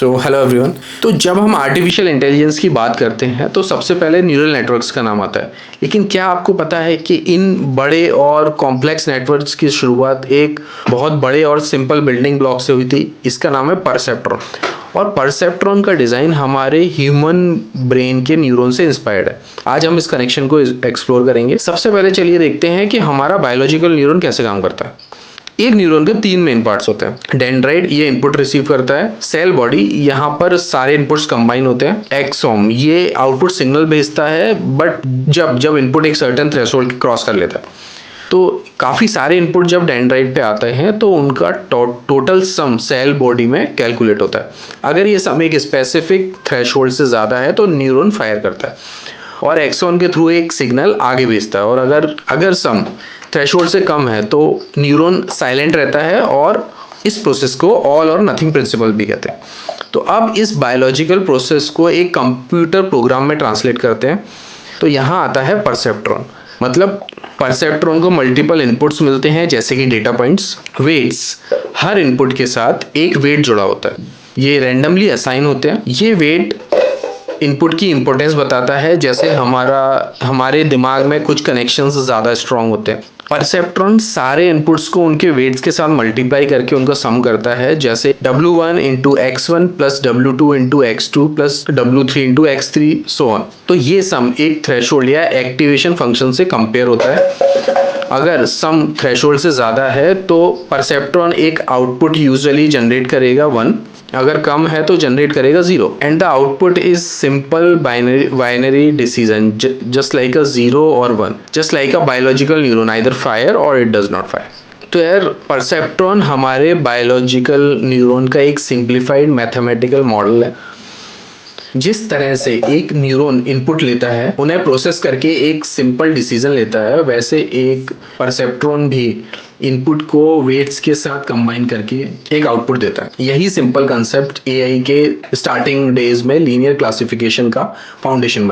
So hello everyone. तो जब हम आर्टिफिशियल इंटेलिजेंस की बात करते हैं तो सबसे पहले न्यूरल नेटवर्क्स का नाम आता है। लेकिन क्या आपको पता है कि इन बड़े और कॉम्प्लेक्स नेटवर्क्स की शुरुआत एक बहुत बड़े और सिंपल बिल्डिंग ब्लॉक से हुई थी। इसका नाम है परसेप्ट्रॉन। और परसेप्ट्रॉन का डिज़ाइन हमारे ह्यूमन ब्रेन के न्यूरॉन से इंस्पायर्ड है। आज हम इस कनेक्शन को एक्सप्लोर करेंगे। सबसे पहले चलिए देखते हैं कि हमारा बायोलॉजिकल न्यूरॉन कैसे काम करता है। एक न्यूरॉन के तीन मेन पार्ट्स होते हैं। डेंड्राइट ये इनपुट रिसीव करता है। सेल बॉडी यहाँ पर सारे इनपुट्स कंबाइन होते हैं। एक्सोम ये आउटपुट सिग्नल भेजता है, बट जब जब इनपुट एक सर्टेन थ्रेशोल्ड क्रॉस कर लेता है। तो काफ़ी सारे इनपुट जब डेंड्राइट पे आते हैं तो उनका टोटल सम सेल बॉडी में कैलकुलेट होता है। अगर ये सम एक स्पेसिफिक थ्रेशोल्ड से ज़्यादा है तो न्यूरॉन फायर करता है और एक्सॉन के थ्रू एक सिग्नल आगे भेजता है। और अगर अगर सम थ्रेशोल्ड से कम है तो न्यूरॉन साइलेंट रहता है और इस प्रोसेस को ऑल और नथिंग प्रिंसिपल भी कहते हैं। तो अब इस बायोलॉजिकल प्रोसेस को एक कंप्यूटर प्रोग्राम में ट्रांसलेट करते हैं। तो यहाँ आता है परसेप्ट्रॉन। मतलब परसेप्ट्रॉन को मल्टीपल इनपुट्स मिलते हैं जैसे कि डेटा पॉइंट्स, वेट्स। हर इनपुट के साथ एक वेट जुड़ा होता है। ये रैंडमली असाइन होते हैं। ये वेट इनपुट की इम्पोर्टेंस बताता है। जैसे हमारे दिमाग में कुछ कनेक्शंस ज़्यादा स्ट्रांग होते हैं। परसेप्ट्रॉन सारे इनपुट्स को उनके वेट्स के साथ मल्टीप्लाई करके उनका सम करता है। जैसे W1 into x1 plus W2 into x2 plus W3 into x3 so on. तो ये सम एक थ्रेशोल्ड या एक्टिवेशन फंक्शन से कंपेयर होता है। अगर सम थ्रेशोल्ड से ज़्यादा है तो परसेप्ट्रॉन एक आउटपुट यूजुअली जनरेट करेगा 1। अगर कम है तो जनरेट करेगा 0 and the output is simple binary decision just like अ 0 और 1, just like a biological neuron either fire और इट डज नॉट फायर। तो यार परसेप्ट्रॉन हमारे बायोलॉजिकल न्यूरॉन का एक सिंप्लीफाइड मैथमेटिकल मॉडल है। जिस तरह से एक न्यूरॉन इनपुट लेता है, उन्हें प्रोसेस करके एक सिंपल डिसीजन लेता है, वैसे एक परसेप्ट्रॉन भी इनपुट को वेट्स के साथ कंबाइन करके एक आउटपुट देता है। यही सिंपल कंसेप्ट एआई के स्टार्टिंग डेज में लीनियर क्लासिफिकेशन का फाउंडेशन बना।